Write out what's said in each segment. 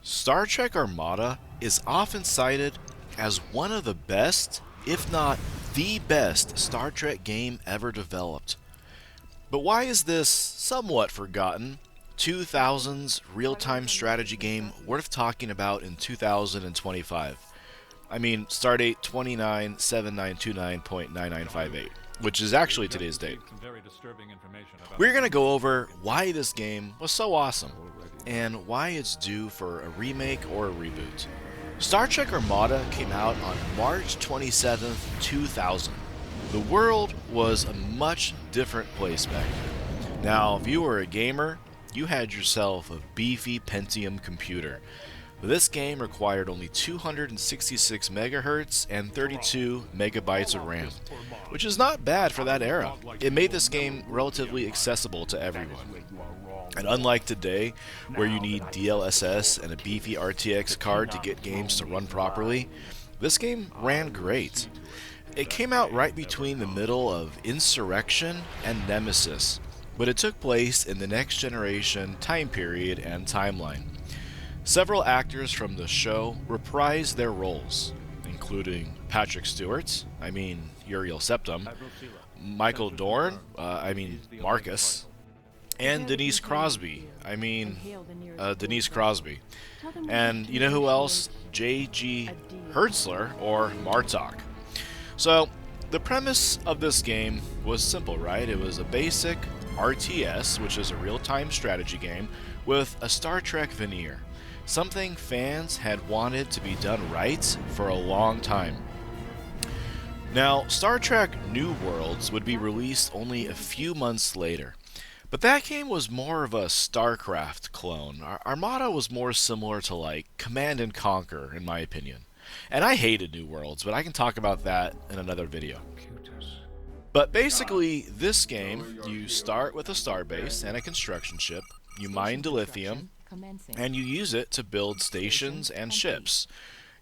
Star Trek Armada is often cited as one of the best, if not the best, Star Trek game ever developed. But why is this somewhat forgotten 2000s real-time strategy game worth talking about in 2025? I mean, stardate 297929.9958, which is actually today's date. We're going to go over why this game was so awesome, and why it's due for a remake or a reboot. Star Trek Armada came out on March 27th, 2000. The world was a much different place back then. Now, if you were a gamer, you had yourself a beefy Pentium computer. But this game required only 266 megahertz and 32 megabytes of RAM, which is not bad for that era. It made this game relatively accessible to everyone. And unlike today, where you need DLSS and a beefy RTX card to get games to run properly, this game ran great. It came out right between the middle of Insurrection and Nemesis, but it took place in the next generation time period and timeline. Several actors from the show reprised their roles, including Patrick Stewart, Uriel Septim, Michael Dorn, Marcus, and Denise Crosby, Denise Crosby. And you know who else? J.G. Hertzler, or Martok. So, the premise of this game was simple, right? It was a basic RTS, which is a real-time strategy game, with a Star Trek veneer. Something fans had wanted to be done right for a long time. Now, Star Trek New Worlds would be released only a few months later, but that game was more of a StarCraft clone. Armada was more similar to like Command and Conquer, in my opinion. And I hated New Worlds, but I can talk about that in another video. But basically, this game, you start with a starbase and a construction ship, you mine dilithium, and you use it to build stations and ships.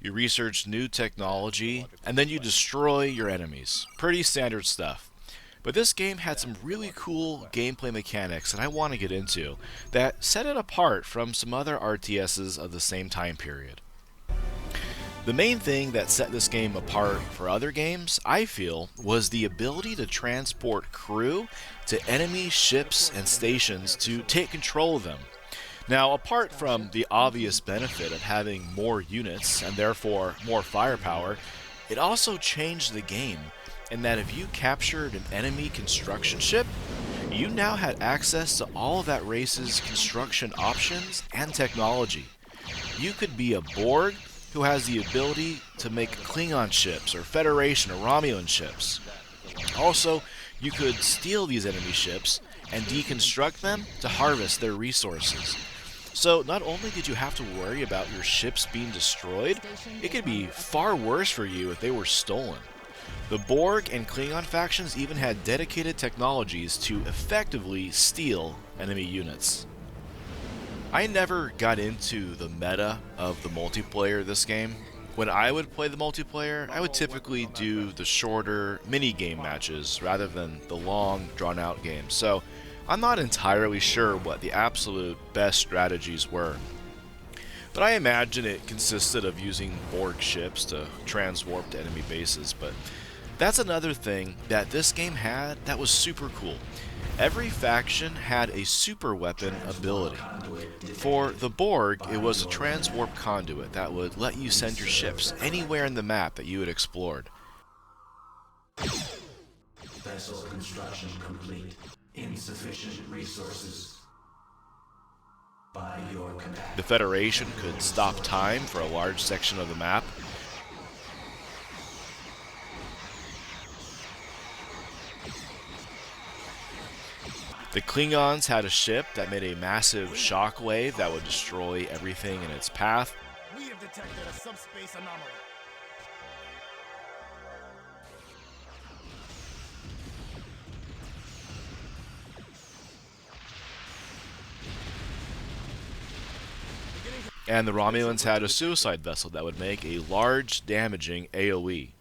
You research new technology, and then you destroy your enemies. Pretty standard stuff. But this game had some really cool gameplay mechanics that I want to get into that set it apart from some other RTSs of the same time period. The main thing that set this game apart for other games, I feel, was the ability to transport crew to enemy ships and stations to take control of them. Now, apart from the obvious benefit of having more units and therefore more firepower, it also changed the game in that if you captured an enemy construction ship, you now had access to all of that race's construction options and technology. You could be a Borg who has the ability to make Klingon ships or Federation or Romulan ships. Also, you could steal these enemy ships and deconstruct them to harvest their resources. So not only did you have to worry about your ships being destroyed, it could be far worse for you if they were stolen. The Borg and Klingon factions even had dedicated technologies to effectively steal enemy units. I never got into the meta of the multiplayer of this game. When I would play the multiplayer, I would typically do the shorter mini-game matches rather than the long, drawn-out games. So I'm not entirely sure what the absolute best strategies were. But I imagine it consisted of using Borg ships to transwarp to enemy bases, but that's another thing that this game had that was super cool. Every faction had a super weapon ability. For the Borg, it was a transwarp conduit that would let you send your ships anywhere in the map that you had explored. Vessel construction complete. Insufficient resources. By your command. The Federation could stop time for a large section of the map. The Klingons had a ship that made a massive shockwave that would destroy everything in its path. We have detected a subspace anomaly. And the Romulans had a suicide vessel that would make a large, damaging AoE.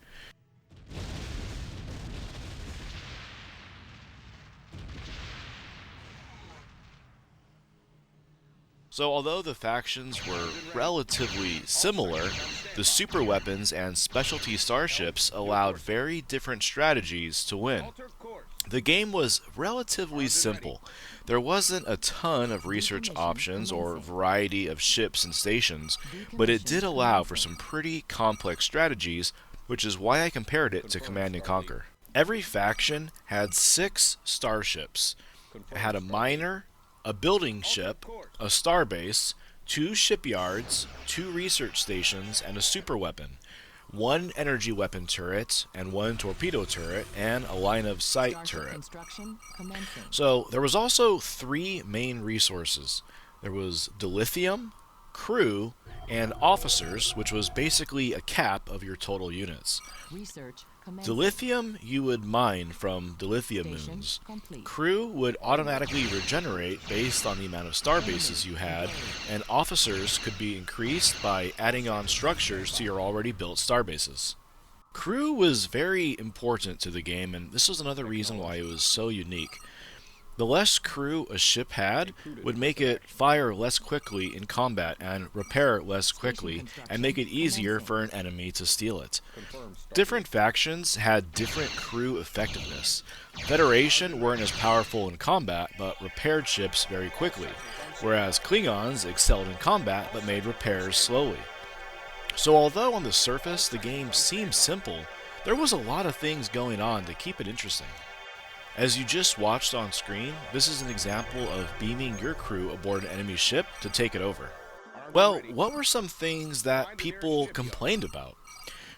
So although the factions were relatively similar, the super weapons and specialty starships allowed very different strategies to win. The game was relatively simple. There wasn't a ton of research options or variety of ships and stations, but it did allow for some pretty complex strategies, which is why I compared it to Command and Conquer. Every faction had 6 starships. It had a miner, a building ship, a starbase, 2 shipyards, 2 research stations, and a super weapon, 1 energy weapon turret, and 1 torpedo turret, and a line of sight turret. So there was also 3 main resources. There was dilithium, crew, and officers, which was basically a cap of your total units. Dilithium you would mine from dilithium moons. Crew would automatically regenerate based on the amount of star bases you had, and officers could be increased by adding on structures to your already built star bases. Crew was very important to the game, and this was another reason why it was so unique. The less crew a ship had would make it fire less quickly in combat and repair less quickly, and make it easier for an enemy to steal it. Different factions had different crew effectiveness. Federation weren't as powerful in combat, but repaired ships very quickly, whereas Klingons excelled in combat but made repairs slowly. So although on the surface the game seemed simple, there was a lot of things going on to keep it interesting. As you just watched on screen, this is an example of beaming your crew aboard an enemy ship to take it over. Well, what were some things that people complained about?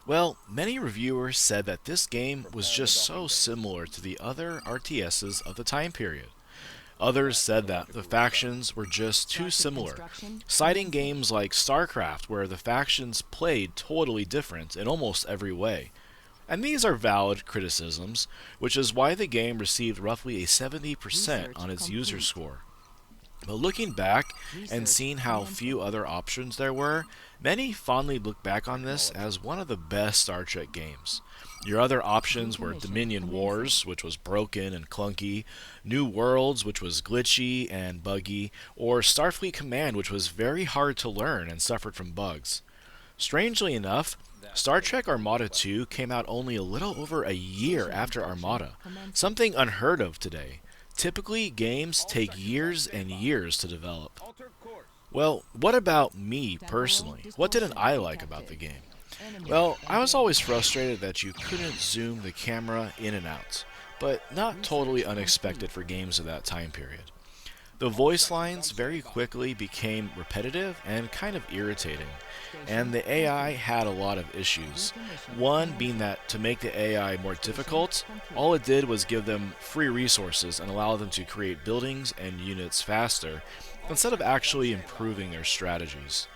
Well, many reviewers said that this game was just so similar to the other RTSs of the time period. Others said that the factions were just too similar, citing games like StarCraft where the factions played totally different in almost every way. And these are valid criticisms, which is why the game received roughly a 70% on its user score. But looking back and seeing how few other options there were, many fondly look back on this as one of the best Star Trek games. Your other options were Dominion Wars, which was broken and clunky, New Worlds, which was glitchy and buggy, or Starfleet Command, which was very hard to learn and suffered from bugs. Strangely enough, Star Trek Armada 2 came out only a little over a year after Armada, something unheard of today. Typically, games take years and years to develop. Well, what about me personally? What didn't I like about the game? Well, I was always frustrated that you couldn't zoom the camera in and out, but not totally unexpected for games of that time period. The voice lines very quickly became repetitive and kind of irritating, and the AI had a lot of issues. One being that to make the AI more difficult, all it did was give them free resources and allow them to create buildings and units faster, instead of actually improving their strategies.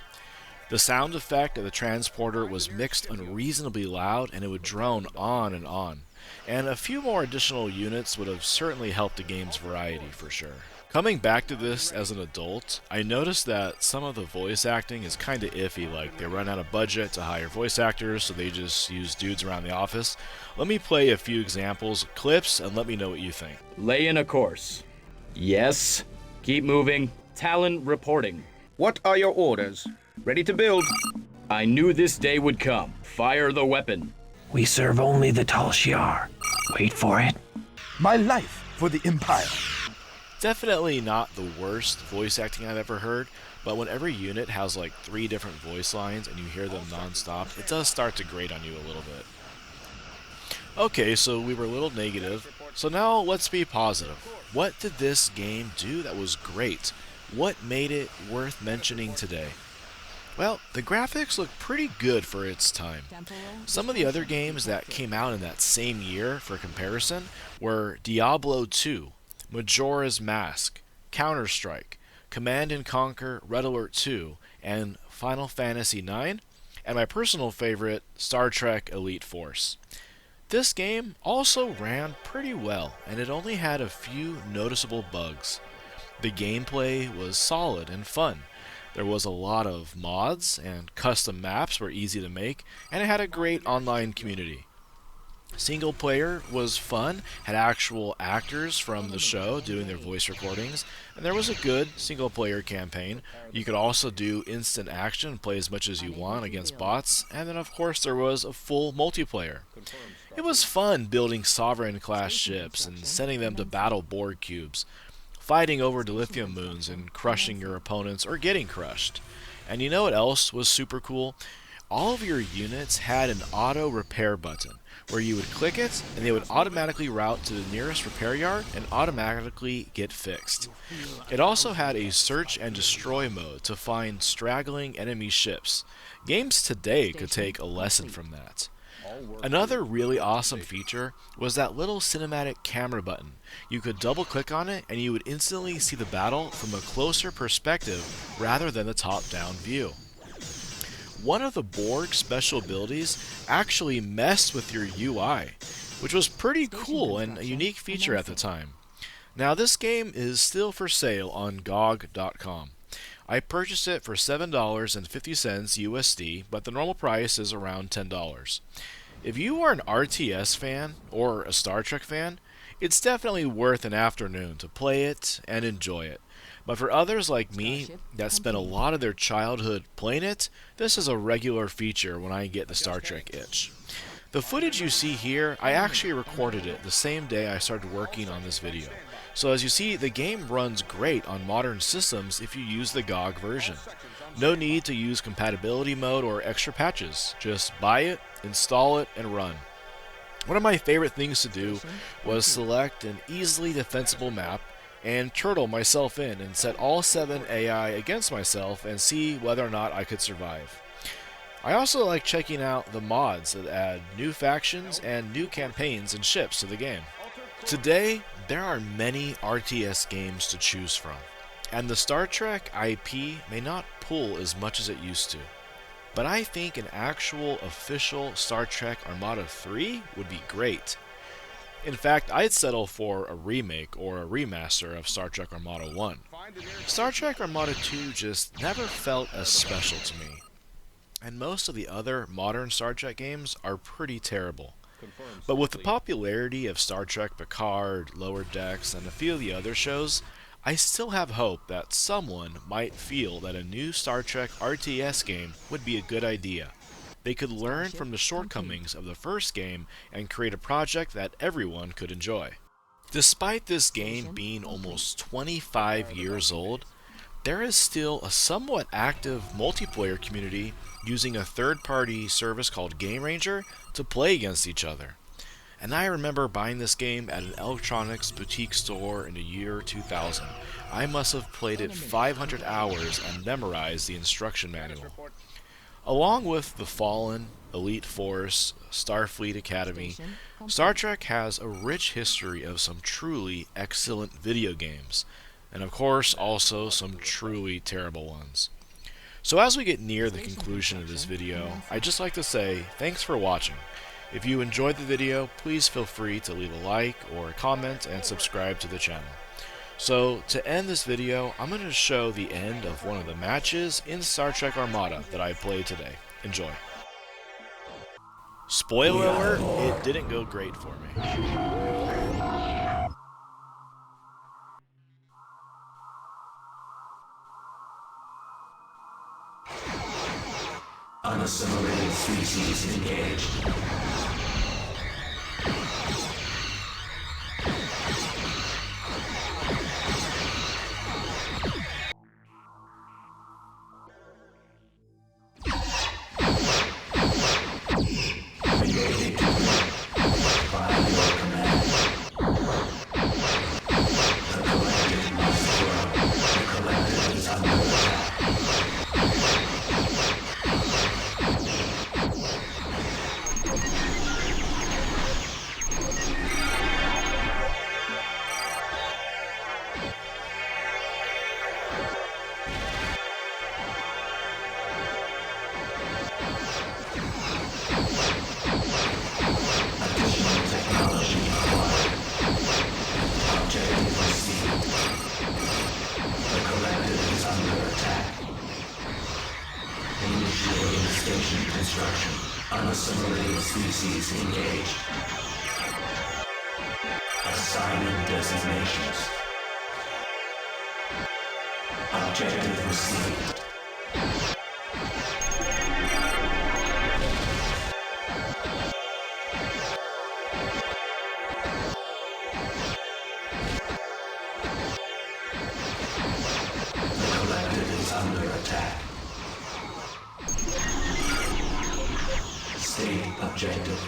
The sound effect of the transporter was mixed unreasonably loud, and it would drone on, and a few more additional units would have certainly helped the game's variety for sure. Coming back to this as an adult, I noticed that some of the voice acting is kinda iffy, like they run out of budget to hire voice actors, so they just use dudes around the office. Let me play a few examples, clips, and let me know what you think. Lay in a course. Yes. Keep moving. Talon reporting. What are your orders? Ready to build. I knew this day would come. Fire the weapon. We serve only the Tal Shiar. Wait for it. My life for the Empire. Definitely not the worst voice acting I've ever heard, but when every unit has like 3 different voice lines and you hear them non-stop, it does start to grate on you a little bit. Okay, so we were a little negative, so now let's be positive. What did this game do that was great? What made it worth mentioning today? Well, the graphics look pretty good for its time. Some of the other games that came out in that same year, for comparison, were Diablo 2, Majora's Mask, Counter-Strike, Command & Conquer Red Alert 2, and Final Fantasy IX, and my personal favorite, Star Trek Elite Force. This game also ran pretty well, and it only had a few noticeable bugs. The gameplay was solid and fun. There was a lot of mods, and custom maps were easy to make, and it had a great online community. Single player was fun, had actual actors from the show doing their voice recordings, and there was a good single player campaign. You could also do instant action, play as much as you want against bots, and then of course there was a full multiplayer. It was fun building Sovereign class ships and sending them to battle Borg cubes, fighting over dilithium moons and crushing your opponents or getting crushed. And you know what else was super cool? All of your units had an auto repair button where you would click it and they would automatically route to the nearest repair yard and automatically get fixed. It also had a search and destroy mode to find straggling enemy ships. Games today could take a lesson from that. Another really awesome feature was that little cinematic camera button. You could double click on it and you would instantly see the battle from a closer perspective rather than the top-down view. One of the Borg special abilities actually messed with your UI, which was pretty cool and a unique feature at the time. Now this game is still for sale on GOG.com. I purchased it for $7.50 USD, but the normal price is around $10. If you are an RTS fan or a Star Trek fan, it's definitely worth an afternoon to play it and enjoy it. But for others like me that spent a lot of their childhood playing it, this is a regular feature when I get the Star Trek itch. The footage you see here, I actually recorded it the same day I started working on this video. So as you see, the game runs great on modern systems if you use the GOG version. No need to use compatibility mode or extra patches. Just buy it, install it, and run. One of my favorite things to do was select an easily defensible map and turtle myself in and set all 7 AI against myself and see whether or not I could survive. I also like checking out the mods that add new factions and new campaigns and ships to the game. Today, there are many RTS games to choose from, and the Star Trek IP may not pull as much as it used to. But I think an actual official Star Trek Armada 3 would be great. In fact, I'd settle for a remake or a remaster of Star Trek Armada 1. Star Trek Armada 2 just never felt as special to me. And most of the other modern Star Trek games are pretty terrible. But with the popularity of Star Trek Picard, Lower Decks, and a few of the other shows, I still have hope that someone might feel that a new Star Trek RTS game would be a good idea. They could learn from the shortcomings of the first game and create a project that everyone could enjoy. Despite this game being almost 25 years old, there is still a somewhat active multiplayer community using a third-party service called Game Ranger to play against each other. And I remember buying this game at an electronics boutique store in the year 2000. I must have played it 500 hours and memorized the instruction manual. Along with The Fallen, Elite Force, Starfleet Academy, Star Trek has a rich history of some truly excellent video games, and of course also some truly terrible ones. So as we get near the conclusion of this video, I'd just like to say thanks for watching. If you enjoyed the video, please feel free to leave a like or a comment and subscribe to the channel. So, to end this video, I'm going to show the end of one of the matches in Star Trek Armada that I played today. Enjoy. Spoiler alert, it didn't go great for me. Unassimilated species engaged. The collective is under attack. Initiating station construction. Unassimilated species engaged. Assigning designations. Objective received. The collective is under attack. State objective.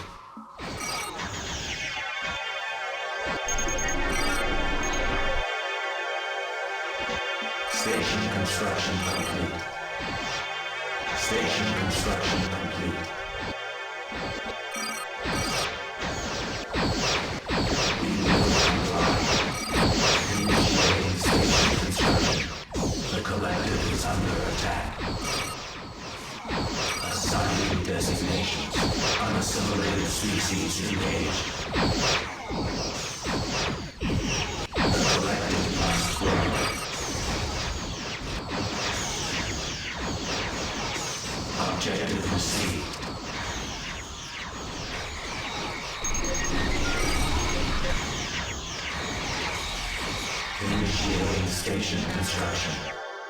Station construction complete. Station construction complete. We will comply. Initiating station construction. The collective is under attack. Assigning designations. Unassimilated species engaged. The collective must grow. Objective received. Initiating station construction.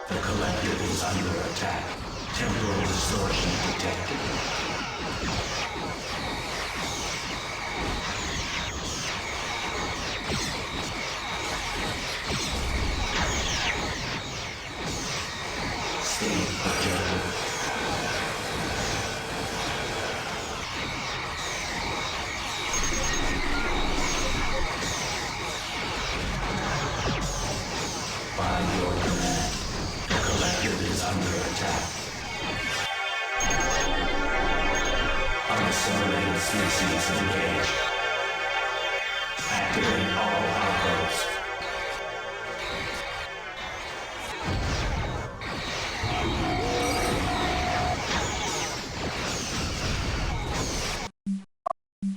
The collective is under attack. Temporal distortion detected. State objective. By your command, the collective is under attack. Unassimilated species engaged.